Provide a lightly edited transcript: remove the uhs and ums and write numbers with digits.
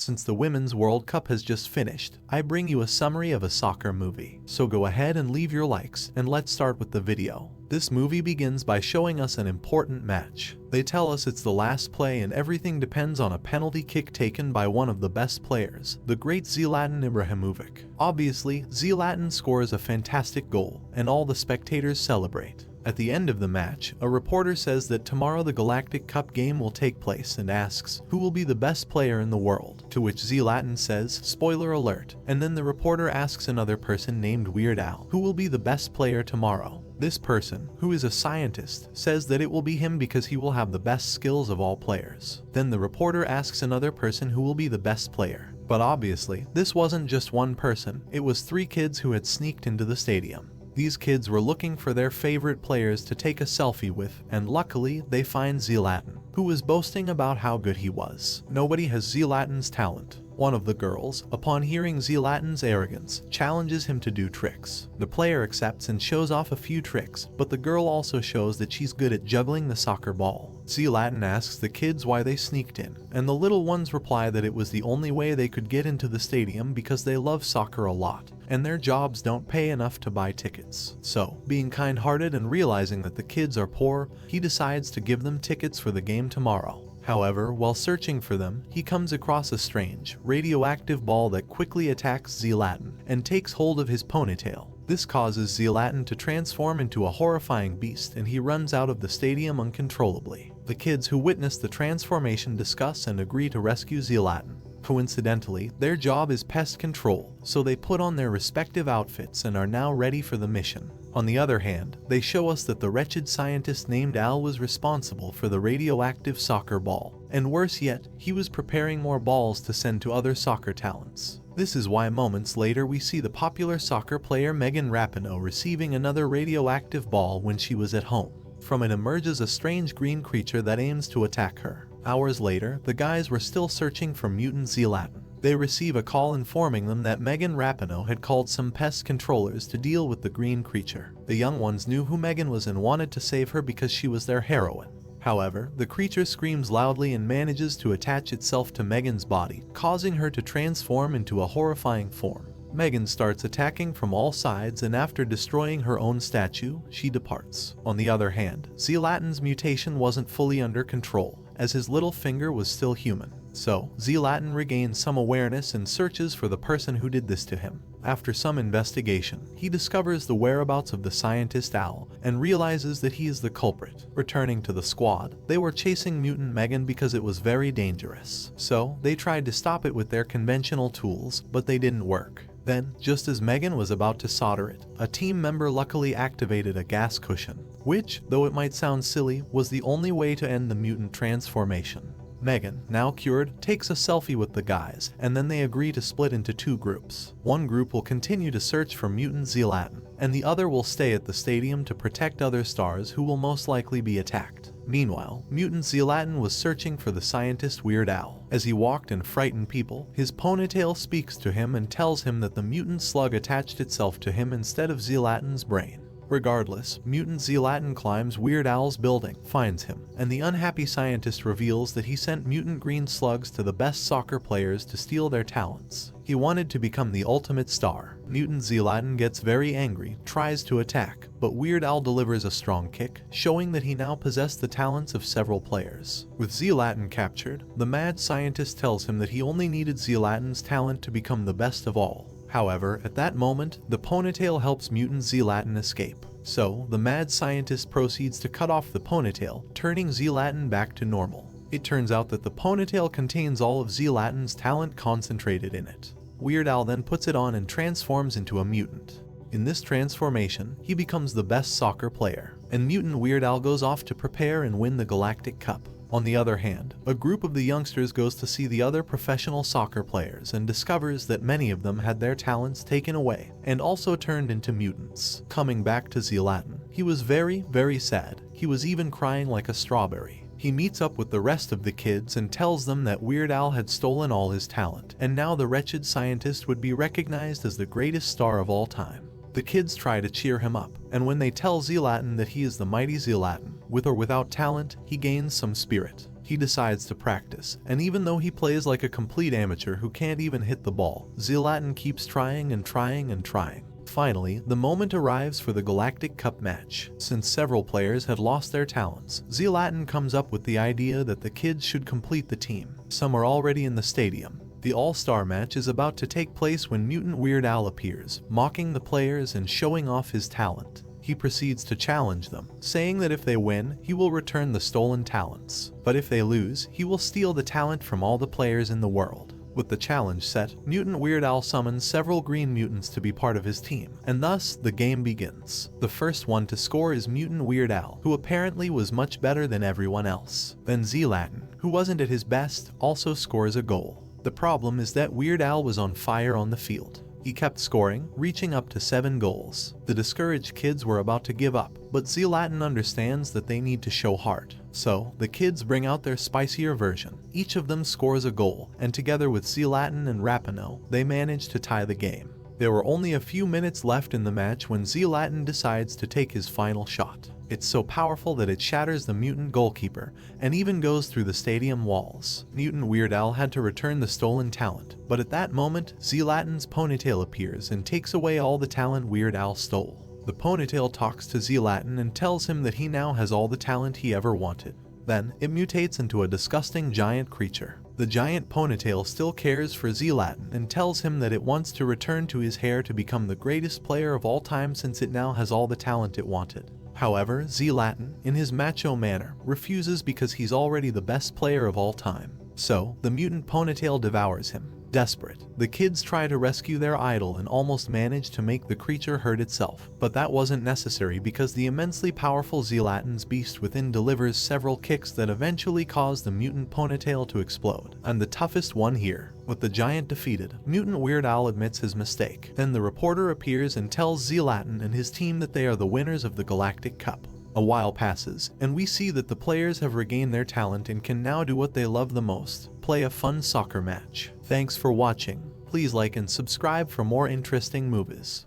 Since the Women's World Cup has just finished, I bring you a summary of a soccer movie. So go ahead and leave your likes, and let's start with the video. This movie begins by showing us an important match. They tell us it's the last play and everything depends on a penalty kick taken by one of the best players, the great Zlatan Ibrahimovic. Obviously, Zlatan scores a fantastic goal, and all the spectators celebrate. At the end of the match, a reporter says that tomorrow the Galactic Cup game will take place and asks, who will be the best player in the world? To which Zlatan says, spoiler alert, and then the reporter asks another person named Weird Al, who will be the best player tomorrow? This person, who is a scientist, says that it will be him because he will have the best skills of all players. Then the reporter asks another person who will be the best player. But obviously, this wasn't just one person, it was 3 kids who had sneaked into the stadium. These kids were looking for their favorite players to take a selfie with, and luckily they find Zlatan, who was boasting about how good he was. Nobody has Zlatan's talent. One of the girls, upon hearing Zlatan's arrogance, challenges him to do tricks. The player accepts and shows off a few tricks, but the girl also shows that she's good at juggling the soccer ball. Zlatan asks the kids why they sneaked in, and the little ones reply that it was the only way they could get into the stadium because they love soccer a lot, and their jobs don't pay enough to buy tickets. So, being kind-hearted and realizing that the kids are poor, he decides to give them tickets for the game tomorrow. However, while searching for them, he comes across a strange, radioactive ball that quickly attacks Zlatan and takes hold of his ponytail. This causes Zlatan to transform into a horrifying beast and he runs out of the stadium uncontrollably. The kids who witness the transformation discuss and agree to rescue Zlatan. Coincidentally, their job is pest control, so they put on their respective outfits and are now ready for the mission. On the other hand, they show us that the wretched scientist named Al was responsible for the radioactive soccer ball, and worse yet, he was preparing more balls to send to other soccer talents. This is why moments later we see the popular soccer player Megan Rapinoe receiving another radioactive ball when she was at home. From it emerges a strange green creature that aims to attack her. Hours later, the guys were still searching for mutant Zlatan. They receive a call informing them that Megan Rapinoe had called some pest controllers to deal with the green creature. The young ones knew who Megan was and wanted to save her because she was their heroine. However, the creature screams loudly and manages to attach itself to Megan's body, causing her to transform into a horrifying form. Megan starts attacking from all sides and after destroying her own statue, she departs. On the other hand, Zlatan's mutation wasn't fully under control, as his little finger was still human. So, Zlatan regains some awareness and searches for the person who did this to him. After some investigation, he discovers the whereabouts of the scientist Al and realizes that he is the culprit. Returning to the squad, they were chasing mutant Megan because it was very dangerous. So, they tried to stop it with their conventional tools, but they didn't work. Then, just as Megan was about to solder it, a team member luckily activated a gas cushion, which, though it might sound silly, was the only way to end the mutant transformation. Megan, now cured, takes a selfie with the guys, and then they agree to split into 2 groups. One group will continue to search for mutant Zlatan, and the other will stay at the stadium to protect other stars who will most likely be attacked. Meanwhile, mutant Zlatan was searching for the scientist Weird Al. As he walked and frightened people, his ponytail speaks to him and tells him that the mutant slug attached itself to him instead of Zlatan's brain. Regardless, mutant Zlatan climbs Weird Al's building, finds him, and the unhappy scientist reveals that he sent mutant green slugs to the best soccer players to steal their talents. He wanted to become the ultimate star. Mutant Zlatan gets very angry, tries to attack, but Weird Al delivers a strong kick, showing that he now possessed the talents of several players. With Zlatan captured, the mad scientist tells him that he only needed Zlatan's talent to become the best of all. However, at that moment, the ponytail helps mutant Zlatan escape. So, the mad scientist proceeds to cut off the ponytail, turning Zlatan back to normal. It turns out that the ponytail contains all of Zlatan's talent concentrated in it. Weird Al then puts it on and transforms into a mutant. In this transformation, he becomes the best soccer player, and mutant Weird Al goes off to prepare and win the Galactic Cup. On the other hand, a group of the youngsters goes to see the other professional soccer players and discovers that many of them had their talents taken away and also turned into mutants. Coming back to Zlatan, he was very, very sad. He was even crying like a strawberry. He meets up with the rest of the kids and tells them that Weird Al had stolen all his talent, and now the wretched scientist would be recognized as the greatest star of all time. The kids try to cheer him up, and when they tell Zlatan that he is the mighty Zlatan, with or without talent, he gains some spirit. He decides to practice, and even though he plays like a complete amateur who can't even hit the ball, Zlatan keeps trying and trying and trying. Finally, the moment arrives for the Galactic Cup match. Since several players had lost their talents, Zlatan comes up with the idea that the kids should complete the team. Some are already in the stadium. The All-Star match is about to take place when Mutant Weird Al appears, mocking the players and showing off his talent. He proceeds to challenge them, saying that if they win, he will return the stolen talents. But if they lose, he will steal the talent from all the players in the world. With the challenge set, Mutant Weird Al summons several green mutants to be part of his team, and thus the game begins. The first one to score is Mutant Weird Al, who apparently was much better than everyone else. Then Zlatan, who wasn't at his best, also scores a goal. The problem is that Weird Al was on fire on the field. He kept scoring, reaching up to 7 goals. The discouraged kids were about to give up, but Zlatan understands that they need to show heart. So, the kids bring out their spicier version. Each of them scores a goal, and together with Zlatan and Rapinoe, they manage to tie the game. There were only a few minutes left in the match when Zlatan decides to take his final shot. It's so powerful that it shatters the mutant goalkeeper, and even goes through the stadium walls. Mutant Weird Al had to return the stolen talent, but at that moment, Zlatan's ponytail appears and takes away all the talent Weird Al stole. The ponytail talks to Zlatan and tells him that he now has all the talent he ever wanted. Then, it mutates into a disgusting giant creature. The giant ponytail still cares for Zlatan and tells him that it wants to return to his hair to become the greatest player of all time since it now has all the talent it wanted. However, Zlatan, in his macho manner, refuses because he's already the best player of all time. So, the mutant ponytail devours him. Desperate, the kids try to rescue their idol and almost manage to make the creature hurt itself, but that wasn't necessary because the immensely powerful Zlatan's beast within delivers several kicks that eventually cause the mutant ponytail to explode. And the toughest one here. With the giant defeated, Mutant Weird Al admits his mistake. Then the reporter appears and tells Zlatan and his team that they are the winners of the Galactic Cup. A while passes, and we see that the players have regained their talent and can now do what they love the most: play a fun soccer match. Thanks for watching. Please like and subscribe for more interesting movies.